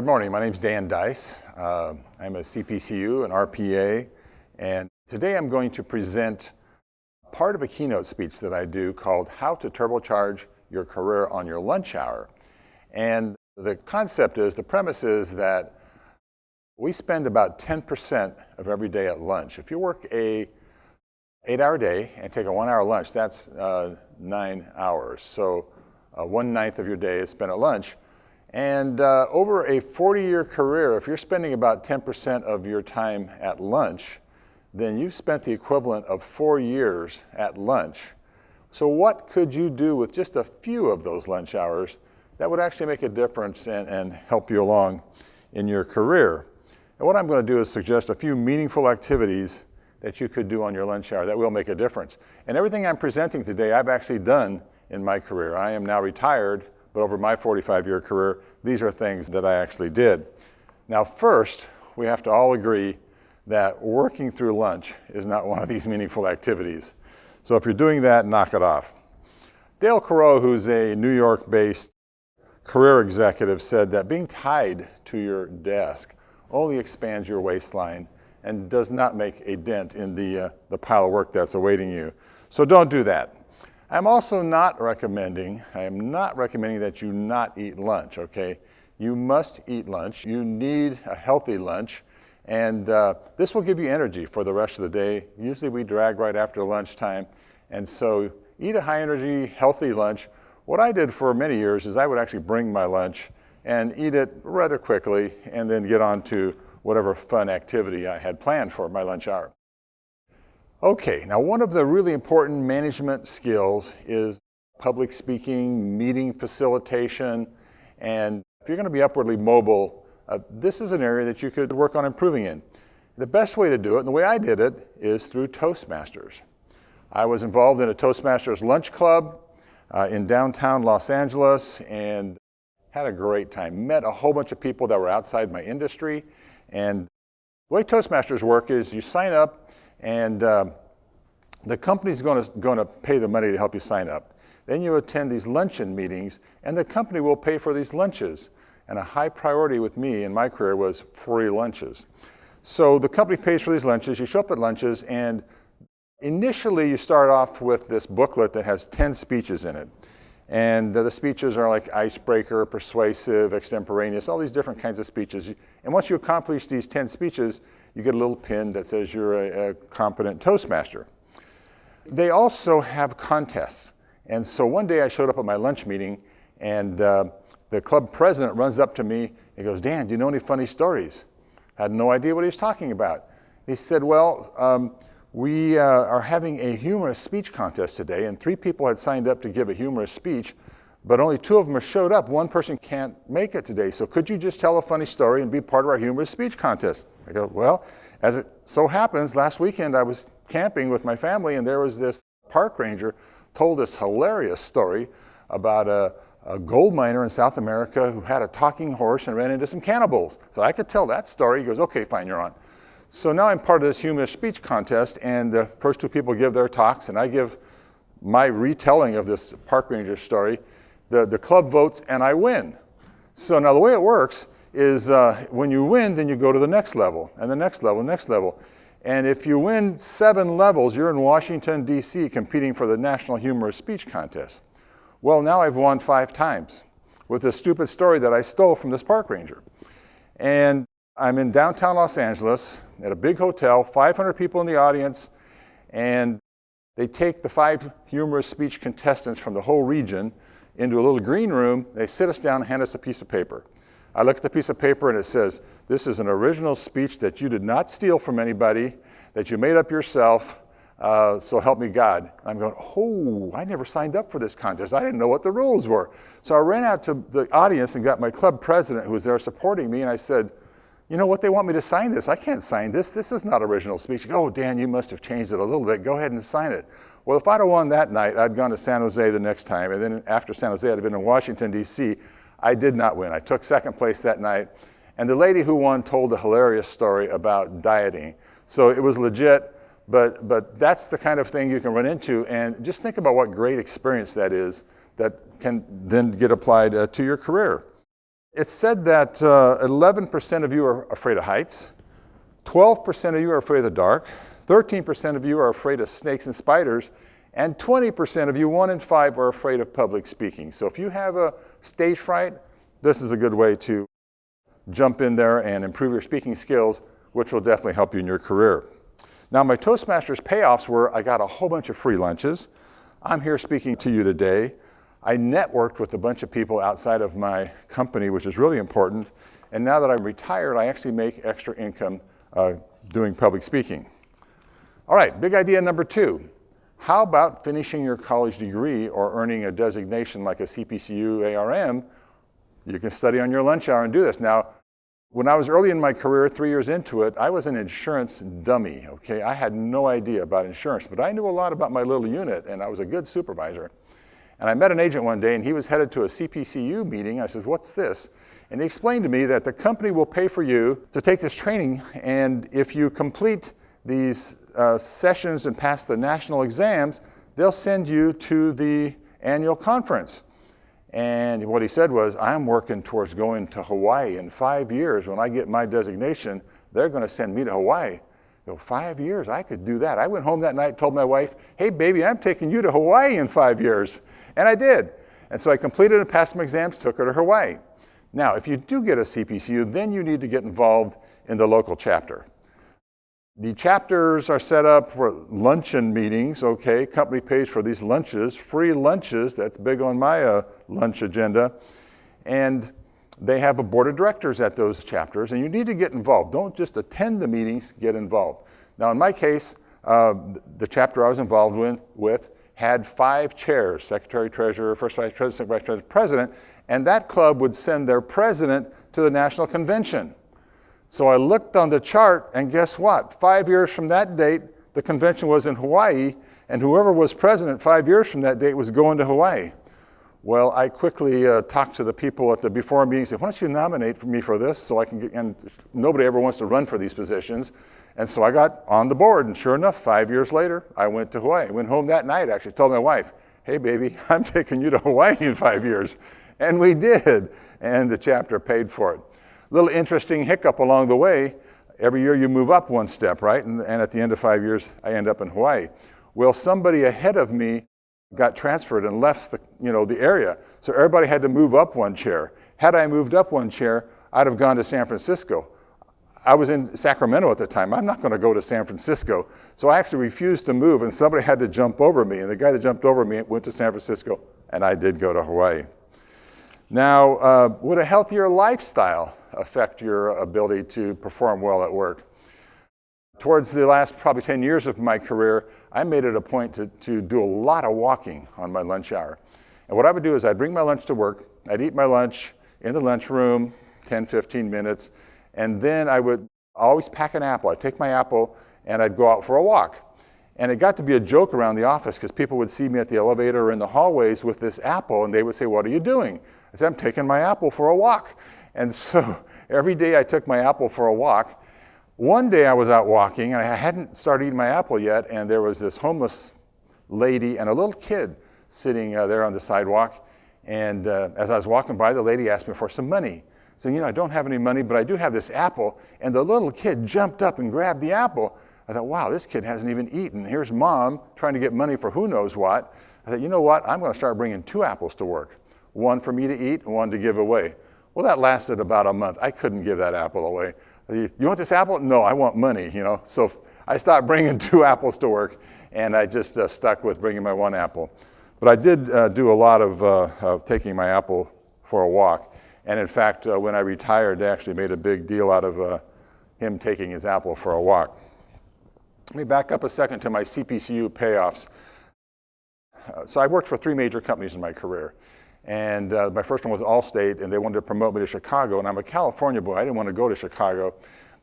Good morning. My name is Dan Dyce. I'm a CPCU, an RPA, and today I'm going to present part of a keynote speech that I do called How to Turbocharge Your Career on Your Lunch Hour. And the concept is, the premise is that we spend about 10% of every day at lunch. If you work a 8-hour day and take a 1-hour lunch, that's 9 hours. So 1/9 of your day is spent at lunch. And over a 40-year career, if you're spending about 10% of your time at lunch, then you've spent the equivalent of 4 years at lunch. So what could you do with just a few of those lunch hours that would actually make a difference and help you along in your career? And what I'm going to do is suggest a few meaningful activities that you could do on your lunch hour that will make a difference. And everything I'm presenting today, I've actually done in my career. I am now retired, but over my 45-year career, these are things that I actually did. Now, first, we have to all agree that working through lunch is not one of these meaningful activities. So if you're doing that, knock it off. Dale Carroll, who's a New York-based career executive, said that being tied to your desk only expands your waistline and does not make a dent in the pile of work that's awaiting you. So don't do that. I'm also not recommending that you not eat lunch, okay? You must eat lunch. You need a healthy lunch, and this will give you energy for the rest of the day. Usually we drag right after lunchtime, and so eat a high-energy, healthy lunch. What I did for many years is I would actually bring my lunch and eat it rather quickly and then get on to whatever fun activity I had planned for my lunch hour. Okay, now one of the really important management skills is public speaking, meeting facilitation, and if you're going to be upwardly mobile, this is an area that you could work on improving in. The best way to do it, and the way I did it, is through Toastmasters. I was involved in a Toastmasters lunch club in downtown Los Angeles and had a great time. Met a whole bunch of people that were outside my industry, and the way Toastmasters work is you sign up, and the company's going to pay the money to help you sign up. Then you attend these luncheon meetings, and the company will pay for these lunches. And a high priority with me in my career was free lunches. So the company pays for these lunches. You show up at lunches, and initially you start off with this booklet that has 10 speeches in it. And the speeches are like icebreaker, persuasive, extemporaneous, all these different kinds of speeches. And once you accomplish these 10 speeches, you get a little pin that says you're a competent Toastmaster. They also have contests. And so one day I showed up at my lunch meeting, and the club president runs up to me and goes, "Dan, do you know any funny stories?" I had no idea what he was talking about. He said, "Well, we are having a humorous speech contest today, and 3 people had signed up to give a humorous speech, but only 2 of them showed up. One person can't make it today, so could you just tell a funny story and be part of our humorous speech contest?" I go, "Well, as it so happens, last weekend I was camping with my family, and there was this park ranger told this hilarious story about a gold miner in South America who had a talking horse and ran into some cannibals. So I could tell that story." He goes, "Okay, fine, you're on." So now I'm part of this humorous speech contest, and the first 2 people give their talks, and I give my retelling of this park ranger story. The club votes, and I win. So now the way it works is when you win, then you go to the next level, and the next level, next level. And if you win 7 levels, you're in Washington, D.C., competing for the National Humorous Speech Contest. Well, now I've won 5 times with this stupid story that I stole from this park ranger. And I'm in downtown Los Angeles at a big hotel, 500 people in the audience, and they take the 5 humorous speech contestants from the whole region into a little green room. They sit us down and hand us a piece of paper. I look at the piece of paper, and it says, "This is an original speech that you did not steal from anybody, that you made up yourself, so help me God." And I'm going, "Oh, I never signed up for this contest. I didn't know what the rules were." So I ran out to the audience and got my club president, who was there supporting me, and I said, "You know what, they want me to sign this. I can't sign this. This is not original speech." He goes, "Oh, Dan, you must have changed it a little bit. Go ahead and sign it." Well, if I'd have won that night, I'd gone to San Jose the next time, and then after San Jose, I'd have been in Washington, D.C. I did not win. I took 2nd place that night, and the lady who won told a hilarious story about dieting. So it was legit, but that's the kind of thing you can run into, and just think about what great experience that is that can then get applied to your career. It's said that 11% of you are afraid of heights, 12% of you are afraid of the dark, 13% of you are afraid of snakes and spiders, and 20% of you, 1 in 5, are afraid of public speaking. So if you have a stage fright, this is a good way to jump in there and improve your speaking skills, which will definitely help you in your career. Now, my Toastmasters payoffs were I got a whole bunch of free lunches. I'm here speaking to you today. I networked with a bunch of people outside of my company, which is really important. And now that I'm retired, I actually make extra income doing public speaking. All right, big idea number 2. How about finishing your college degree or earning a designation like a CPCU ARM? You can study on your lunch hour and do this. Now, when I was early in my career, 3 years into it, I was an insurance dummy, okay? I had no idea about insurance, but I knew a lot about my little unit, and I was a good supervisor. And I met an agent one day, and he was headed to a CPCU meeting. I said, "What's this?" And he explained to me that the company will pay for you to take this training, and if you complete these sessions and pass the national exams, they'll send you to the annual conference. And what he said was, "I'm working towards going to Hawaii in 5 years. When I get my designation, they're going to send me to Hawaii." 5 years, I could do that. I went home that night, told my wife, "Hey, baby, I'm taking you to Hawaii in 5 years." And I did. And so I completed and passed my exams, took her to Hawaii. Now, if you do get a CPCU, then you need to get involved in the local chapter. The chapters are set up for luncheon meetings, okay? Company pays for these lunches, free lunches. That's big on my lunch agenda. And they have a board of directors at those chapters, and you need to get involved. Don't just attend the meetings, get involved. Now, in my case, the chapter I was involved with had 5 chairs, secretary, treasurer, first vice president, second vice president, president, and that club would send their president to the national convention. So I looked on the chart, and guess what? 5 years from that date, the convention was in Hawaii, and whoever was president 5 years from that date was going to Hawaii. Well, I quickly talked to the people at the before meeting and said, "Why don't you nominate me for this so I can get," and nobody ever wants to run for these positions. And so I got on the board, and sure enough, 5 years later, I went to Hawaii. I went home that night, actually told my wife, "Hey, baby, I'm taking you to Hawaii in 5 years." And we did, and the chapter paid for it. Little interesting hiccup along the way. Every year you move up one step, right? And at the end of 5 years, I end up in Hawaii. Well, somebody ahead of me got transferred and left the area. So everybody had to move up one chair. Had I moved up one chair, I'd have gone to San Francisco. I was in Sacramento at the time. I'm not going to go to San Francisco. So I actually refused to move, and somebody had to jump over me. And the guy that jumped over me went to San Francisco, and I did go to Hawaii. Now, would a healthier lifestyle affect your ability to perform well at work? Towards the last probably 10 years of my career, I made it a point to do a lot of walking on my lunch hour. And what I would do is I'd bring my lunch to work, I'd eat my lunch in the lunchroom, 10, 15 minutes, and then I would always pack an apple. I'd take my apple and I'd go out for a walk. And it got to be a joke around the office because people would see me at the elevator or in the hallways with this apple, and they would say, "What are you doing?" I said, "I'm taking my apple for a walk." And so every day I took my apple for a walk. One day I was out walking, and I hadn't started eating my apple yet, and there was this homeless lady and a little kid sitting there on the sidewalk. And as I was walking by, the lady asked me for some money. Saying, "I don't have any money, but I do have this apple." And the little kid jumped up and grabbed the apple. I thought, wow, this kid hasn't even eaten. Here's mom trying to get money for who knows what. I thought, you know what? I'm going to start bringing 2 apples to work. One for me to eat and one to give away. Well, that lasted about a month. I couldn't give that apple away. "You want this apple?" "No, I want money, So I stopped bringing 2 apples to work, and I just stuck with bringing my 1 apple. But I did do a lot of taking my apple for a walk. And in fact, when I retired, they actually made a big deal out of him taking his apple for a walk. Let me back up a second to my CPCU payoffs. So I worked for 3 major companies in my career. And my first one was Allstate, and they wanted to promote me to Chicago. And I'm a California boy. I didn't want to go to Chicago.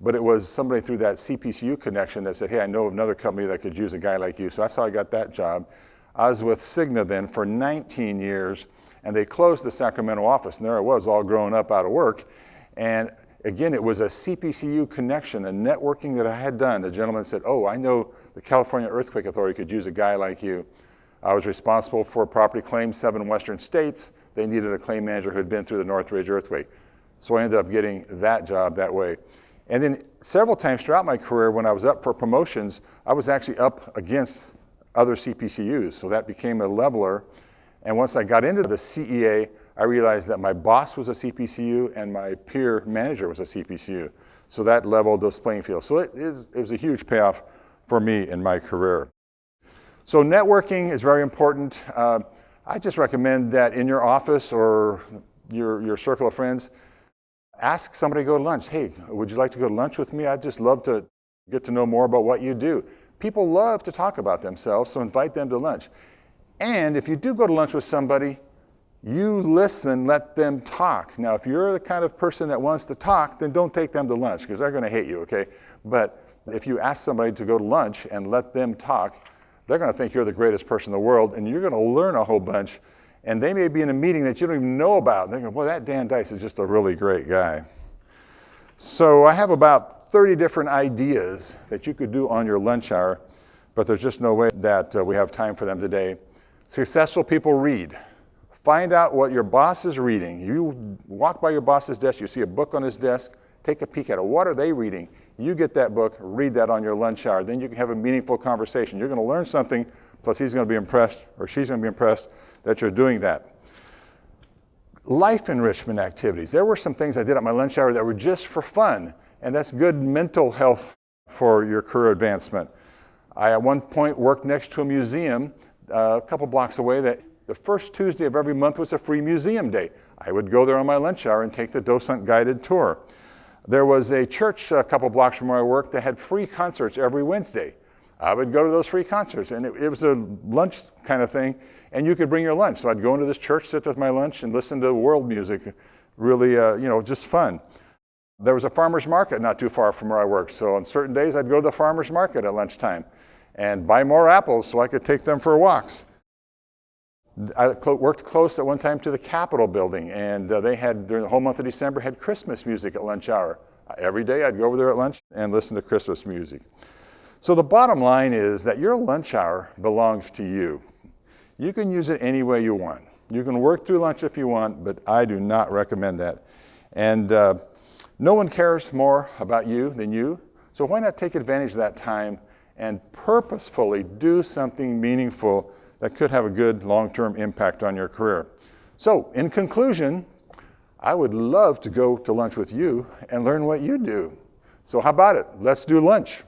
But it was somebody through that CPCU connection that said, "Hey, I know of another company that could use a guy like you." So that's how I got that job. I was with Cigna then for 19 years, and they closed the Sacramento office. And there I was, all grown up out of work. And again, it was a CPCU connection, a networking that I had done. The gentleman said, "Oh, I know the California Earthquake Authority could use a guy like you." I was responsible for property claims, 7 western states. They needed a claim manager who had been through the Northridge earthquake. So I ended up getting that job that way. And then several times throughout my career, when I was up for promotions, I was actually up against other CPCUs. So that became a leveler. And once I got into the CEA, I realized that my boss was a CPCU and my peer manager was a CPCU. So that leveled those playing fields. So it was a huge payoff for me in my career. So networking is very important. I just recommend that in your office or your circle of friends, ask somebody to go to lunch. Hey, would you like to go to lunch with me? I'd just love to get to know more about what you do. People love to talk about themselves, so invite them to lunch. And if you do go to lunch with somebody, you listen, let them talk. Now, if you're the kind of person that wants to talk, then don't take them to lunch because they're going to hate you, okay? But if you ask somebody to go to lunch and let them talk, they're going to think you're the greatest person in the world, and you're going to learn a whole bunch. And they may be in a meeting that you don't even know about. They're going, well, that Dan Dyce is just a really great guy. So I have about 30 different ideas that you could do on your lunch hour, but there's just no way that we have time for them today. Successful people read. Find out what your boss is reading. You walk by your boss's desk, you see a book on his desk, take a peek at it. What are they reading? You get that book, read that on your lunch hour. Then you can have a meaningful conversation. You're going to learn something, plus he's going to be impressed, or she's going to be impressed that you're doing that. Life enrichment activities. There were some things I did at my lunch hour that were just for fun, and that's good mental health for your career advancement. I at one point worked next to a museum a couple blocks away that the first Tuesday of every month was a free museum day. I would go there on my lunch hour and take the docent guided tour. There was a church a couple blocks from where I worked that had free concerts every Wednesday. I would go to those free concerts, and it was a lunch kind of thing, and you could bring your lunch. So I'd go into this church, sit with my lunch, and listen to world music. Really, just fun. There was a farmer's market not too far from where I worked, so on certain days I'd go to the farmer's market at lunchtime and buy more apples so I could take them for walks. I worked close at one time to the Capitol building, and they had, during the whole month of December, had Christmas music at lunch hour. Every day I'd go over there at lunch and listen to Christmas music. So the bottom line is that your lunch hour belongs to you. You can use it any way you want. You can work through lunch if you want, but I do not recommend that. And no one cares more about you than you, so why not take advantage of that time and purposefully do something meaningful that could have a good long-term impact on your career. So, in conclusion, I would love to go to lunch with you and learn what you do. So how about it? Let's do lunch.